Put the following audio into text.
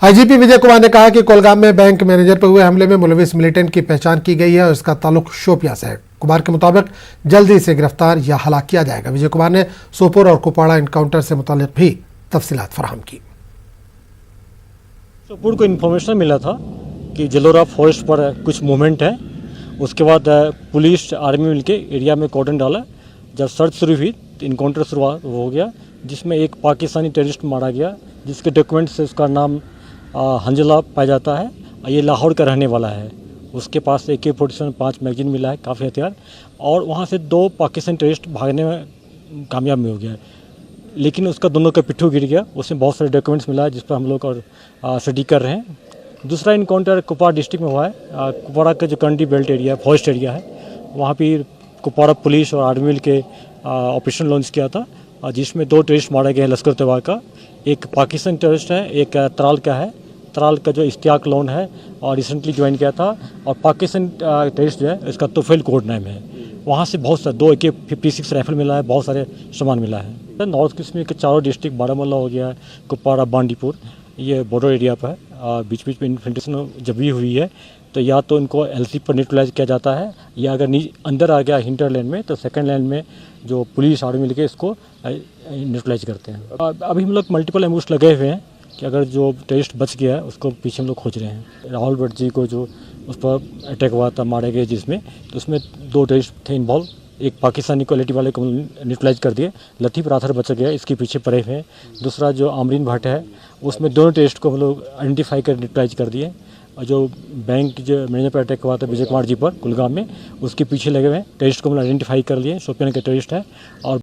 IGP Vijay Kumar ने कहा कि कुलगाम में बैंक मैनेजर पर हुए हमले में मुलविस मिलिटेंट की पहचान की गई है और इसका ताल्लुक शोपियां से है। कुमार के मुताबिक जल्दी से गिरफ्तार या हलाक किया जाएगा। विजय कुमार ने सोपोर और कुपवाड़ा इनकाउंटर से मुताल्लिक भी तफसीलात फराहम की। सोपोर को इन्फॉर्मेशन मिला था कि जलोरा फॉरेस्ट पर कुछ मूवमेंट है। उसके बाद पुलिस आर्मी मिलके एरिया में कॉर्डन डाला। जब सर्च शुरू हुई तो इनकाउंटर शुरू हो गया, जिसमें एक पाकिस्तानी टेररिस्ट मारा गया, जिसके डॉक्यूमेंट से उसका नाम हंजला पाया जाता है। ये लाहौर का रहने वाला है। उसके पास AK-47 5 मैगजीन मिला है, काफ़ी हथियार, और वहाँ से 2 पाकिस्तानी टेररिस्ट भागने में कामयाब भी हो गया, लेकिन उसका दोनों का पिट्ठू गिर गया। उसमें बहुत सारे डॉक्यूमेंट्स मिला है, जिस पर हम लोग और स्टडी कर रहे हैं। दूसरा इनकाउंटर कुपवाड़ा डिस्ट्रिक्ट में हुआ है। कुपवाड़ा का जो कंडी बेल्ट एरिया फॉरेस्ट एरिया है, वहाँ पर कुपवाड़ा पुलिस और आर्मी मिल के ऑपरेशन लॉन्च किया था, जिसमें 2 टेररिस्ट मारे गए हैं लश्कर तैयबा का। एक पाकिस्तानी टेररिस्ट है, एक तराल का है। तराल का जो इश्तियाक लोन है और रिसेंटली ज्वाइन किया था, और पाकिस्तान टेररिस्ट जो है इसका तोफेल कोड नाम है। वहाँ से बहुत सारे 2 AK-56 राइफल मिला है, बहुत सारे सामान मिला है। नॉर्थ ईस्ट में चारों डिस्ट्रिक्ट, बारामूला हो गया, कुपवाड़ा, बांडीपुर, ये बॉर्डर एरिया पर है। बीच बीच में इन्फिल्ट्रेशन जब भी हुई है तो या तो इनको LC पर न्यूट्रलाइज किया जाता है, या अगर अंदर आ गया हिंटरलैंड में तो सेकंड लैंड में जो पुलिस आर्मी मिलकर इसको न्यूट्रलाइज करते हैं। अभी हम लोग मल्टीपल एम्बुश लगे हुए हैं कि अगर जो टेररिस्ट बच गया है उसको पीछे हम लोग खोज रहे हैं। राहुल भट्ट जी को जो उस पर अटैक हुआ था, मारे गए जिसमें, तो उसमें 2 टेररिस्ट थे इन्वॉल्व। एक पाकिस्तानी क्वालिटी वाले को न्यूट्रलाइज कर दिए, लतीफ़ राथर बच गया, इसके पीछे पड़े हुए हैं। दूसरा जो आमरीन भट्ट है, उसमें दोनों टेररिस्ट को हम लोग आइडेंटिफाई कर न्यूट्रलाइज कर दिए। और जो बैंक जो मैनेजर पर अटैक हुआ था विजय कुमार जी पर कुलगाम में, उसके पीछे लगे हुए टेररिस्ट को हम आइडेंटिफाई कर लिए, शोपियान के टेररिस्ट है। और